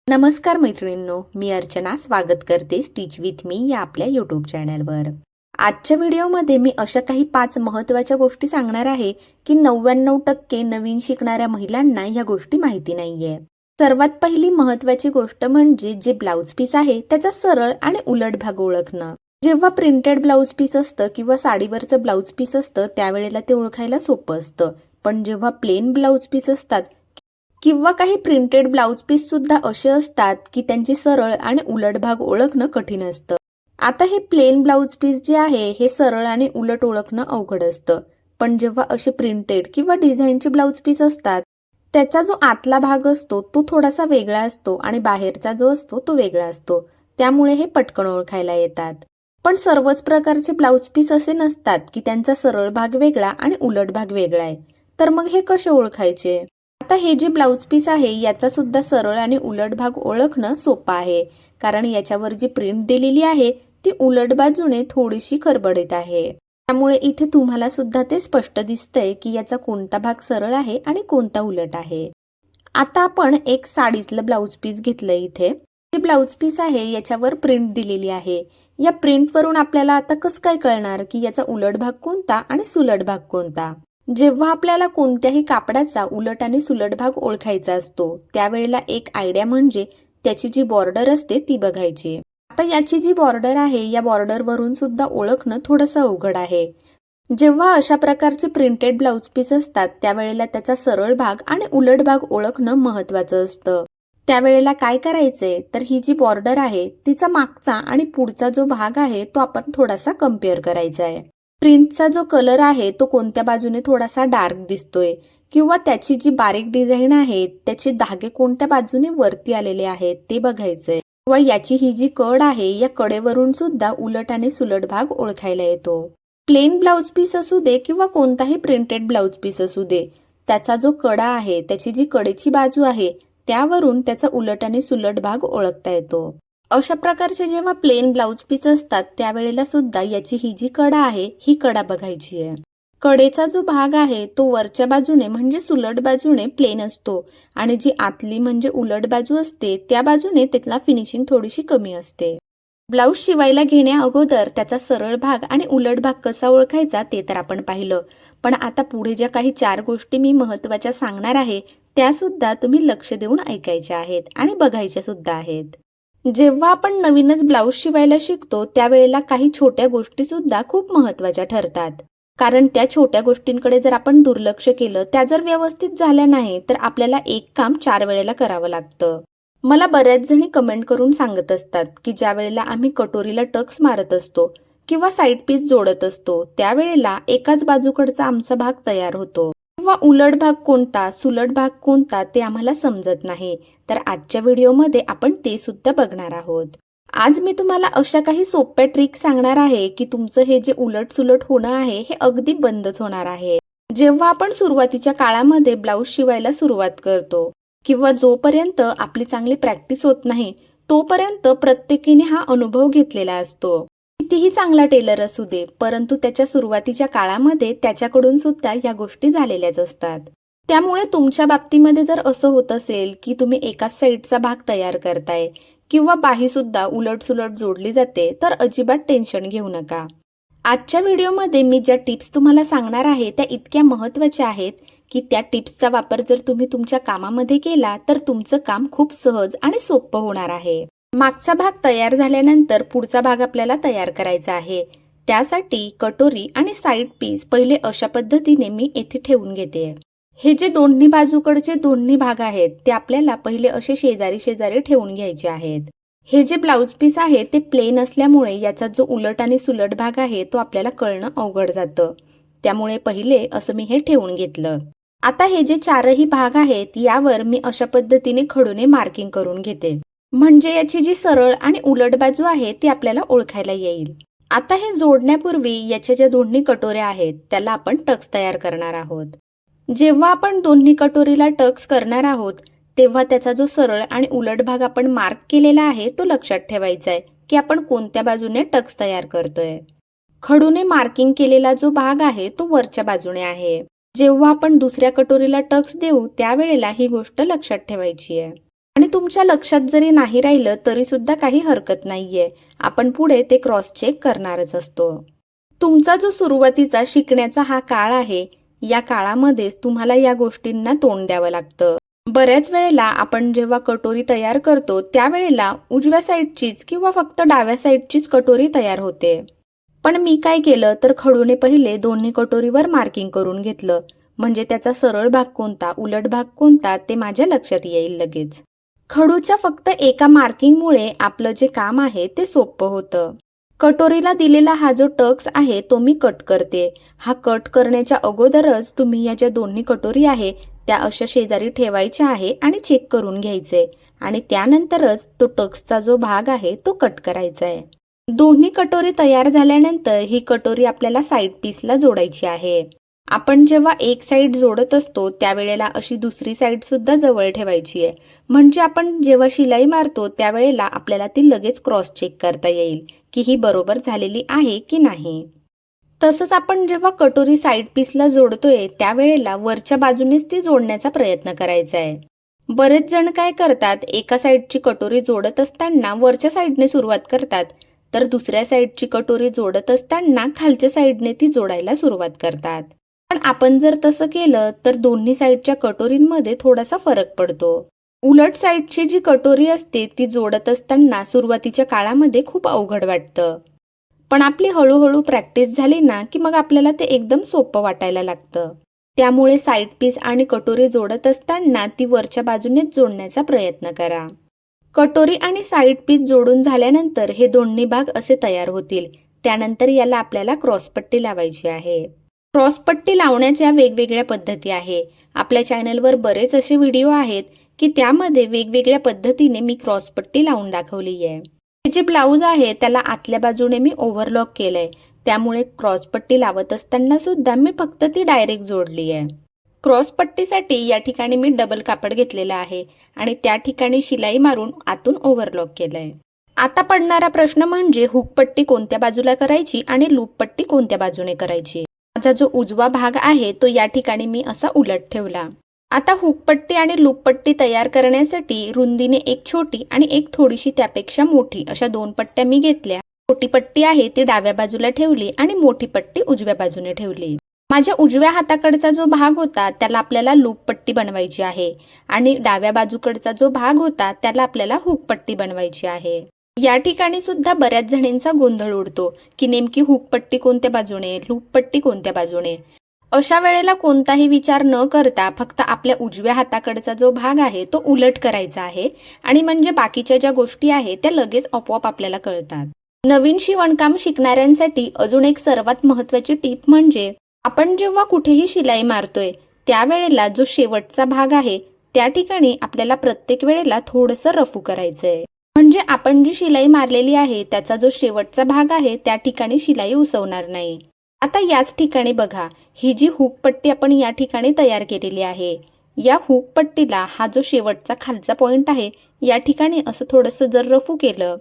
नमस्कार मैत्रिणींनो, मी अर्चना स्वागत करते स्टिच विथ मी या आपल्या यूट्यूब चॅनलवर। आजच्या व्हिडिओमध्ये मी अशा काही 5 महत्त्वाच्या गोष्टी सांगणार आहे की 99% नवीन शिकणाऱ्या महिलांना या गोष्टी माहिती नाहीये। सर्वात पहिली महत्त्वाची गोष्ट म्हणजे जे ब्लाउज पीस आहे त्याचा सरळ आणि उलट भाग ओळखणं। जेव्हा प्रिंटेड ब्लाउज पीस असतं किंवा साडीवरचं ब्लाउज पीस असतं त्यावेळेला ते ओळखायला सोपं असतं, पण जेव्हा प्लेन ब्लाउज पीस असतात किंवा काही प्रिंटेड ब्लाउज पीस सुद्धा असे असतात की त्यांची सरळ आणि उलट भाग ओळखणं कठीण असतं। आता हे प्लेन ब्लाउज पीस जे आहे हे सरळ आणि उलट ओळखणं अवघड असतं, पण जेव्हा असे प्रिंटेड किंवा डिझाईनचे ब्लाउज पीस असतात त्याचा जो आतला भाग असतो तो थोडासा वेगळा असतो आणि बाहेरचा जो असतो तो वेगळा असतो, त्यामुळे हे पटकन ओळखायला येतात। पण सर्वच प्रकारचे ब्लाउज पीस असे नसतात की त्यांचा सरळ भाग वेगळा आणि उलट भाग वेगळा आहे, तर मग हे कसे ओळखायचे? आता हे जे ब्लाउज पीस आहे याचा सुद्धा सरळ आणि उलट भाग ओळखणं सोपं आहे, कारण याच्यावर जी प्रिंट दिलेली आहे ती उलट बाजूने थोडीशी खरबडीत आहे। त्यामुळे इथे तुम्हाला सुद्धा ते स्पष्ट दिसतंय की याचा कोणता भाग सरळ आहे आणि कोणता उलट आहे। आता आपण एक साडीतलं ब्लाउज पीस घेतलंय। इथे हे ब्लाउज पीस आहे याच्यावर प्रिंट दिलेली आहे। या प्रिंटवरून आपल्याला आता कसं काय कळणार की याचा उलट भाग कोणता आणि सुलट भाग कोणता? जेव्हा आपल्याला कोणत्याही कापडाचा उलट आणि सुलट भाग ओळखायचा असतो त्यावेळेला एक आयडिया म्हणजे त्याची जी बॉर्डर असते ती बघायची। आता याची जी बॉर्डर आहे या बॉर्डर वरून सुद्धा ओळखणं थोडंसं अवघड आहे। जेव्हा अशा प्रकारचे प्रिंटेड ब्लाउज पीस असतात त्यावेळेला त्याचा सरळ भाग आणि उलट भाग ओळखणं महत्त्वाचं असतं। त्यावेळेला काय करायचंय तर ही जी बॉर्डर आहे तिचा मागचा आणि पुढचा जो भाग आहे तो आपण थोडासा कम्पेअर करायचा आहे। प्रिंटचा जो कलर आहे तो कोणत्या बाजूने थोडासा डार्क दिसतोय किंवा त्याची जी बारीक डिझाईन आहे त्याचे धागे कोणत्या बाजूने वरती आलेले आहेत ते बघायचंय, किंवा याची ही जी कड आहे या कडेवरून सुद्धा उलट आणि सुलट भाग ओळखायला येतो। प्लेन ब्लाउज पीस असू दे किंवा कोणताही प्रिंटेड ब्लाउज पीस असू दे, त्याचा जो कडा आहे त्याची जी कडेची बाजू आहे त्यावरून त्याचा उलट आणि सुलट भाग ओळखता येतो। अशा प्रकारचे जेव्हा प्लेन ब्लाउज पीस असतात त्यावेळेला सुद्धा याची ही जी कडा आहे ही कडा बघायची आहे। कडेचा जो भाग आहे तो वरच्या बाजूने म्हणजे सुलट बाजूने प्लेन असतो आणि जी आतली म्हणजे उलट बाजू असते त्या बाजूने त्याला फिनिशिंग थोडीशी कमी असते। ब्लाउज शिवायला घेण्या अगोदर त्याचा सरळ भाग आणि उलट भाग कसा ओळखायचा ते तर आपण पाहिलं, पण आता पुढे ज्या काही 4 गोष्टी मी महत्त्वाच्या सांगणार आहे त्या सुद्धा तुम्ही लक्ष देऊन ऐकायच्या आहेत आणि बघायच्या सुद्धा आहेत। जेव्हा आपण नवीनच ब्लाउज शिवायला शिकतो त्यावेळेला काही छोट्या गोष्टी सुद्धा खूप महत्त्वाच्या ठरतात, कारण त्या छोट्या गोष्टींकडे जर आपण दुर्लक्ष केलं त्या जर व्यवस्थित झाल्या नाही तर आपल्याला एक काम 4 वेळेला करावं लागतं। मला बऱ्याच जणी कमेंट करून सांगत असतात की ज्या वेळेला आम्ही कटोरीला टक्स मारत असतो किंवा साइड पीस जोडत असतो त्यावेळेला एकाच बाजूकडचा आमचा भाग तयार होतो किंवा उलट भाग कोणता सुलट भाग कोणता ते आम्हाला समजत नाही। तर आजच्या व्हिडिओमध्ये आपण ते सुद्धा बघणार आहोत। आज मी तुम्हाला अशा काही सोप्या ट्रिक सांगणार आहे की तुमचं हे जे उलट सुलट होणं आहे हे अगदी बंदच होणार आहे। जेव्हा आपण सुरुवातीच्या काळामध्ये ब्लाउज शिवायला सुरुवात करतो किंवा जोपर्यंत आपली चांगली प्रॅक्टिस होत नाही तोपर्यंत प्रत्येकीने हा अनुभव घेतलेला असतो। कितीही चांगला टेलर असू दे, परंतु त्याच्या सुरुवातीच्या काळामध्ये त्याच्याकडून सुद्धा या गोष्टी झालेल्याच असतात। त्यामुळे तुमच्या बाबतीमध्ये जर असं होत असेल की तुम्ही एकाच साईडचा भाग तयार करताय किंवा बाही सुद्धा उलट सुलट जोडली जाते तर अजिबात टेन्शन घेऊ नका। आजच्या व्हिडिओमध्ये मी ज्या टिप्स तुम्हाला सांगणार आहे त्या इतक्या महत्त्वाच्या आहेत की त्या टिप्सचा वापर जर तुम्ही तुमच्या कामामध्ये केला तर तुमचं काम खूप सहज आणि सोपं होणार आहे। मागचा भाग तयार झाल्यानंतर पुढचा भाग आपल्याला तयार करायचा आहे। त्यासाठी कटोरी आणि साइड पीस पहिले अशा पद्धतीने मी येथे ठेवून घेते। हे जे दोन्ही बाजूकडचे दोन्ही भाग आहेत ते आपल्याला पहिले असे शेजारी शेजारी ठेवून घ्यायचे आहेत। हे जे ब्लाउज पीस आहे ते प्लेन असल्यामुळे याचा जो उलट आणि सुलट भाग आहे तो आपल्याला कळणं अवघड जातं, त्यामुळे पहिले असं मी हे ठेवून घेतलं। आता हे जे 4ही भाग आहेत यावर मी अशा पद्धतीने खडूने मार्किंग करून घेते, म्हणजे याची जी सरळ आणि उलट बाजू आहे ती आपल्याला ओळखायला येईल। आता हे जोडण्यापूर्वी याच्या ज्या दोन्ही कटोऱ्या आहेत त्याला आपण टक्स तयार करणार आहोत। जेव्हा आपण दोन्ही कटोरीला टक्स करणार आहोत तेव्हा त्याचा जो सरळ आणि उलट भाग आपण मार्क केलेला आहे तो लक्षात ठेवायचा आहे की आपण कोणत्या बाजूने टक्स तयार करतोय। खडूने मार्किंग केलेला जो भाग आहे तो वरच्या बाजूने आहे। जेव्हा आपण दुसऱ्या कटोरीला टक्स देऊ त्यावेळेला ही गोष्ट लक्षात ठेवायची आहे। आणि तुमच्या लक्षात जरी नाही राहिलं तरी सुद्धा काही हरकत नाहीये, आपण पुढे ते क्रॉस चेक करणारच असतो. तुमचा जो सुरुवातीचा शिकण्याचा हा काळ आहे, या काळामध्येच तुम्हाला या गोष्टींना तोंड द्यावं लागतं. बऱ्याच वेळेला आपण जेव्हा कटोरी तयार करतो त्यावेळेला उजव्या साईडचीच किंवा फक्त डाव्या साईडचीच कटोरी तयार होते. पण मी काय केलं तर खडूने पहिले दोन्ही कटोरीवर मार्किंग करून घेतलं, म्हणजे त्याचा सरळ भाग कोणता, उलट भाग कोणता ते माझ्या लक्षात येईल लगेच. खडूच्या फक्त एका मार्किंगमुळे आपलं जे काम आहे ते सोपं होतं. कटोरीला दिलेला हा जो टक्स आहे तो मी कट करते. हा कट करण्याच्या अगोदरच तुम्ही या ज्या दोन्ही कटोरी आहे त्या अशा शेजारी ठेवायच्या आहे आणि चेक करून घ्यायचे आणि त्यानंतरच तो टक्सचा जो भाग आहे तो कट करायचा आहे. दोन्ही कटोरी तयार झाल्यानंतर ही कटोरी आपल्याला साईड पीसला जोडायची आहे. आपण जेव्हा एक साईड जोडत असतो त्यावेळेला अशी दुसरी साईड सुद्धा जवळ ठेवायची आहे, म्हणजे आपण जेव्हा शिलाई मारतो त्यावेळेला आपल्याला ती लगेच क्रॉस चेक करता येईल की ही बरोबर झालेली आहे की नाही. तसंच आपण जेव्हा कटोरी साईड पीसला जोडतोय त्यावेळेला वरच्या बाजूनेच ती जोडण्याचा प्रयत्न करायचा आहे. बरेच जण काय करतात, एका साईडची कटोरी जोडत असताना वरच्या साईडने सुरुवात करतात, तर दुसऱ्या साईडची कटोरी जोडत असताना खालच्या साईडने ती जोडायला सुरुवात करतात. पण आपण जर तसं केलं तर दोन्ही साईडच्या कटोरींमध्ये थोडासा फरक पडतो. उलट साईडची जी कटोरी असते ती जोडत असताना सुरुवातीच्या काळामध्ये खूप अवघड वाटतं, पण आपली हळूहळू प्रॅक्टिस झाली ना की मग आपल्याला ते एकदम सोपं वाटायला लागतं. त्यामुळे साईड पीस आणि कटोरी जोडत असताना ती वरच्या बाजूनेच जोडण्याचा प्रयत्न करा. कटोरी आणि साईड पीस जोडून झाल्यानंतर हे दोन्ही भाग असे तयार होतील. त्यानंतर याला आपल्याला क्रॉसपट्टी लावायची आहे. क्रॉसपट्टी लावण्याच्या वेगवेगळ्या पद्धती आहे. आपल्या चॅनलवर बरेच असे व्हिडिओ आहेत की त्यामध्ये वेगवेगळ्या पद्धतीने मी क्रॉसपट्टी लावून दाखवली आहे. हे जे ब्लाऊज आहे त्याला आतल्या बाजूने मी ओव्हरलॉक केलंय, त्यामुळे क्रॉसपट्टी लावत असताना सुद्धा मी फक्त ती डायरेक्ट जोडली आहे. क्रॉसपट्टीसाठी या ठिकाणी मी डबल कापड घेतलेला आहे आणि त्या ठिकाणी शिलाई मारून आतून ओव्हरलॉक केलंय. आता पडणारा प्रश्न म्हणजे हुकपट्टी कोणत्या बाजूला करायची आणि लूपपट्टी कोणत्या बाजूने करायची. माझा जो उजवा भाग आहे तो या ठिकाणी मी असा उलट ठेवला. आता हुकपट्टी आणि लूपपट्टी तयार करण्यासाठी रुंदीने एक छोटी आणि एक थोडीशी त्यापेक्षा मोठी अशा दोन पट्ट्या मी घेतल्या. छोटी पट्टी आहे ती डाव्या बाजूला ठेवली आणि मोठी पट्टी उजव्या बाजूने ठेवली. माझ्या उजव्या हाताकडचा जो भाग होता त्याला आपल्याला लूपपट्टी बनवायची आहे आणि डाव्या बाजूकडचा जो भाग होता त्याला आपल्याला हुकपट्टी बनवायची आहे. या ठिकाणी सुद्धा बऱ्याच जणींचा गोंधळ उडतो की नेमकी हुकपट्टी कोणत्या बाजूने, लूपपट्टी कोणत्या बाजूने. अशा वेळेला कोणताही विचार न करता फक्त आपल्या उजव्या हाताकडचा जो भाग आहे तो उलट करायचा आहे आणि म्हणजे बाकीच्या ज्या गोष्टी आहेत त्या लगेच आपोआप आपल्याला कळतात. नवीन शिवणकाम शिकणाऱ्यांसाठी अजून एक सर्वात महत्त्वाची टीप म्हणजे आपण जेव्हा कुठेही शिलाई मारतोय त्यावेळेला जो शेवटचा भाग आहे त्या ठिकाणी आपल्याला प्रत्येक वेळेला थोडंसं रफू करायचंय, म्हणजे आपण जी शिलाई मारलेली आहे त्याचा जो शेवटचा भाग आहे त्या ठिकाणी शिलाई उसवणार नाही. आता याच ठिकाणी बघा, ही जी हुकपट्टी आपण या ठिकाणी तयार केलेली आहे, या हुकपट्टीला हा जो शेवटचा खालचा पॉइंट आहे या ठिकाणी असं थोडंसं जर रफू केलं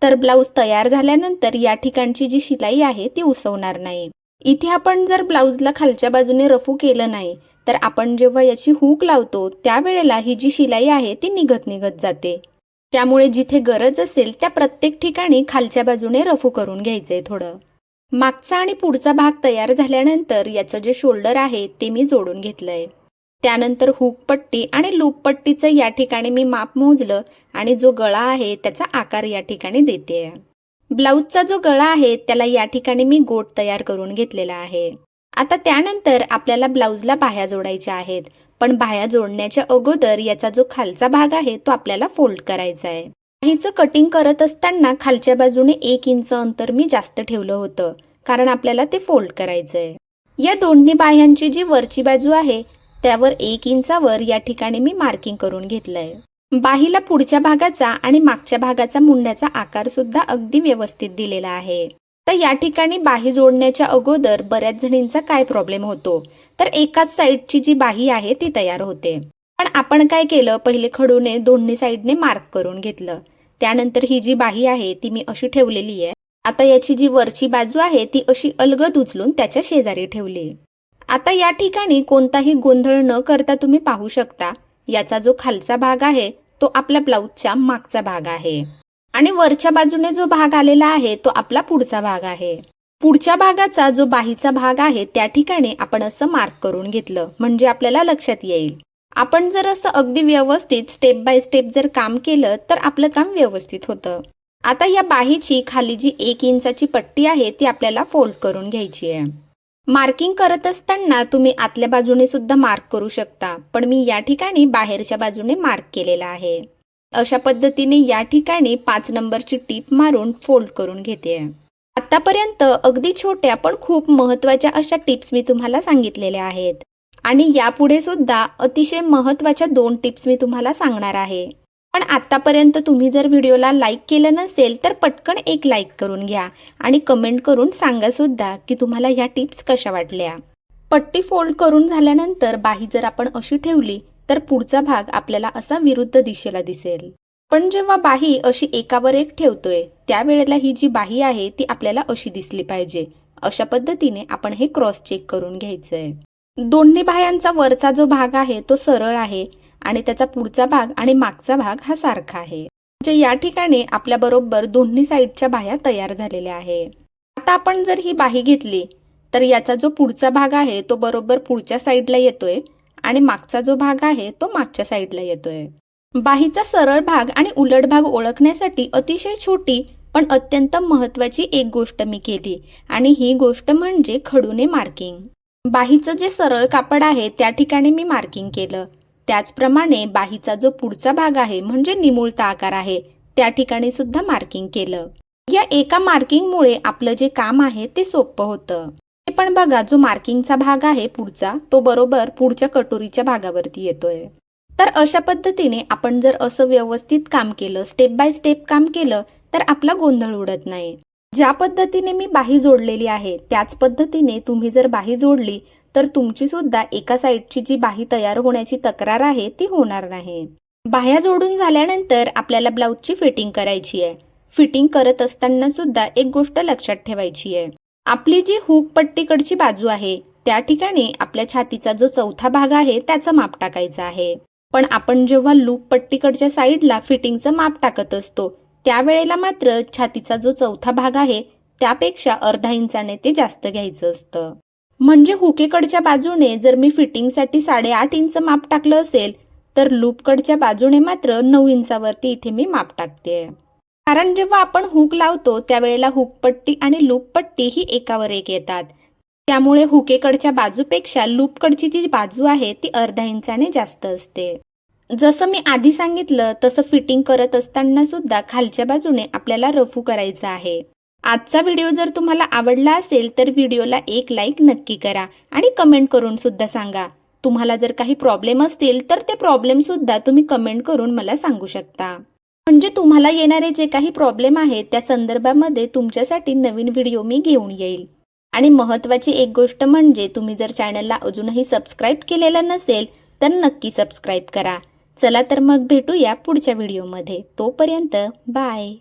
तर ब्लाऊज तयार झाल्यानंतर या ठिकाणची जी शिलाई आहे ती उसवणार नाही. इथे आपण जर ब्लाऊजला खालच्या बाजूने रफू केलं नाही तर आपण जेव्हा याची हुक लावतो त्यावेळेला ही जी शिलाई आहे ती निघत जाते. त्यामुळे जिथे गरज असेल त्या प्रत्येक ठिकाणी खालच्या बाजूने रफू करून घ्यायचंय थोडं. मागचा आणि पुढचा भाग तयार झाल्यानंतर याचं जे शोल्डर आहे ते मी जोडून घेतलंय. त्यानंतर हुकपट्टी आणि लूपपट्टीचं या ठिकाणी मी माप मोजलं आणि जो गळा आहे त्याचा आकार या ठिकाणी देते. ब्लाऊजचा जो गळा आहे त्याला या ठिकाणी मी गोट तयार करून घेतलेला आहे. आता त्यानंतर आपल्याला ब्लाऊजला बाह्या जोडायच्या आहेत, पण बाह्या जोडण्याच्या अगोदर याचा जो खालचा भाग आहे तो आपल्याला फोल्ड करायचा आहे. बाहीचं कटिंग करत असताना खालच्या बाजूने 1 इंच अंतर मी जास्त ठेवलं होतं, कारण आपल्याला ते फोल्ड करायचंय. या दोन्ही बाह्यांची जी वरची बाजू आहे त्यावर 1 इंचावर या ठिकाणी मी मार्किंग करून घेतलंय. बाहीला पुढच्या भागाचा आणि मागच्या भागाचा मुंड्याचा आकार सुद्धा अगदी व्यवस्थित दिलेला आहे. तर या ठिकाणी बाही जोडण्याच्या अगोदर बऱ्याच जणींचा काय प्रॉब्लेम होतो तर एकाच साईडची जी बाही आहे ती तयार होते. पण आपण काय केलं, पहिले खडूने दोन्ही साईडने मार्क करून घेतलं. त्यानंतर ही जी बाही आहे ती मी अशी ठेवलेली आहे. आता याची जी वरची बाजू आहे ती अशी अलगद उचलून त्याच्या शेजारी ठेवली. आता या ठिकाणी कोणताही गोंधळ न करता तुम्ही पाहू शकता, याचा जो खालचा भाग आहे तो आपल्या ब्लाऊजच्या मागचा भाग आहे आणि वरच्या बाजूने जो भाग आलेला आहे तो आपला पुढचा भाग आहे. पुढच्या भागाचा जो बाहीचा भाग आहे त्या ठिकाणी आपण असं मार्क करून घेतलं म्हणजे आपल्याला लक्षात येईल. आपण जर असं अगदी व्यवस्थित स्टेप बाय स्टेप जर काम केलं तर आपलं काम व्यवस्थित होतं. आता या बाहीची खाली जी 1 इंचाची पट्टी आहे ती आपल्याला फोल्ड करून घ्यायची आहे. मार्किंग करत असताना तुम्ही आतल्या बाजूने सुद्धा मार्क करू शकता, पण मी या ठिकाणी बाहेरच्या बाजूने मार्क केलेला आहे. अशा पद्धतीने या ठिकाणी 5 नंबरची टीप मारून फोल्ड करून घेते. आतापर्यंत अगदी छोट्या पण खूप महत्त्वाच्या अशा टिप्स मी तुम्हाला सांगितलेल्या आहेत आणि यापुढे सुद्धा अतिशय महत्त्वाच्या 2 टिप्स मी तुम्हाला सांगणार आहे. पण आतापर्यंत तुम्ही जर व्हिडिओला लाईक केलं नसेल तर पटकन एक लाईक करून घ्या आणि कमेंट करून सांगा सुद्धा की तुम्हाला ह्या टिप्स कशा वाटल्या. पट्टी फोल्ड करून झाल्यानंतर बाही जर आपण अशी ठेवली तर पुढचा भाग आपल्याला असा विरुद्ध दिशेला दिसेल. पण जेव्हा बाही अशी एकावर एक ठेवतोय त्यावेळेला ही जी बाही आहे ती आपल्याला अशी दिसली पाहिजे. अशा पद्धतीने आपण हे क्रॉस चेक करून घ्यायचंय. दोन्ही बाह्यांचा वरचा जो भाग आहे तो सरळ आहे आणि त्याचा पुढचा भाग आणि मागचा भाग हा सारखा आहे. म्हणजे या ठिकाणी आपल्या बरोबर दोन्ही साईडच्या बाह्या तयार झालेल्या आहे. आता आपण जर ही बाही घेतली तर याचा जो पुढचा भाग आहे तो बरोबर पुढच्या साईडला येतोय आणि मागचा जो भाग आहे तो मागच्या साईडला येतोय. बाहीचा सरळ भाग आणि उलट भाग ओळखण्यासाठी अतिशय छोटी पण अत्यंत महत्त्वाची एक गोष्ट मी केली आणि ही गोष्ट म्हणजे खडूने मार्किंग. बाहीचं जे सरळ कापड आहे त्या ठिकाणी मी मार्किंग केलं. त्याचप्रमाणे बाहीचा जो पुढचा भाग आहे म्हणजे निमुळता आकार आहे त्या ठिकाणी सुद्धा मार्किंग केलं. या एका मार्किंगमुळे आपलं जे काम आहे ते सोपं होतं. हे पण बघा जो मार्किंगचा भाग आहे पुढचा तो बरोबर पुढच्या कटोरीच्या भागावरती येतोय. तर अशा पद्धतीने आपण जर असं व्यवस्थित काम केलं स्टेप बाय स्टेप काम केलं तर आपला गोंधळ उडत नाही. ज्या पद्धतीने मी बाही जोडलेली आहे त्याच पद्धतीने तुम्ही जर बाही जोडली तर तुमची सुद्धा एका साईडची जी बाही तयार होण्याची तक्रार आहे ती होणार नाही. बाह्या जोडून झाल्यानंतर आपल्याला ब्लाऊजची फिटिंग करायची आहे. फिटिंग करत असताना सुद्धा एक गोष्ट लक्षात ठेवायची आहे. आपली जी हुक पट्टीकडची बाजू आहे त्या ठिकाणी आपल्या छातीचा जो चौथा भाग आहे त्याचं माप टाकायचं आहे. पण आपण जेव्हा लूप पट्टीकडच्या साईडला फिटिंगचं माप टाकत असतो त्यावेळेला मात्र छातीचा जो चौथा भाग आहे त्यापेक्षा अर्धा इंचाने ते जास्त घ्यायचं असतं. म्हणजे हुकेकडच्या बाजूने जर मी फिटिंगसाठी 8.5 इंच माप टाकलं असेल तर लूपकडच्या बाजूने मात्र 9 इंचावरती इथे मी माप टाकते. कारण जेव्हा आपण हुक लावतो त्यावेळेला हुकपट्टी आणि लूपपट्टी ही एकावर एक येतात. त्यामुळे हुकेकडच्या बाजूपेक्षा लूपकडची जी बाजू आहे ती अर्धा इंचाने जास्त असते. जसं मी आधी सांगितलं तसं फिटिंग करत असताना सुद्धा खालच्या बाजूने आपल्याला रफू करायचं आहे. आजचा व्हिडिओ जर तुम्हाला आवडला असेल तर व्हिडिओला एक लाईक नक्की करा आणि कमेंट करून सुद्धा सांगा. तुम्हाला जर काही प्रॉब्लेम असतील तर ते प्रॉब्लेम सुद्धा तुम्ही कमेंट करून मला सांगू शकता. म्हणजे तुम्हाला येणारे जे काही प्रॉब्लेम आहेत त्या संदर्भामध्ये तुमच्यासाठी नवीन व्हिडिओ मी घेऊन येईल. आणि महत्त्वाची एक गोष्ट म्हणजे तुम्ही जर चॅनलला अजूनही सबस्क्राईब केलेलं नसेल तर नक्की सबस्क्राईब करा. चला तर मग भेटूया पुढच्या व्हिडिओमध्ये. तोपर्यंत बाय.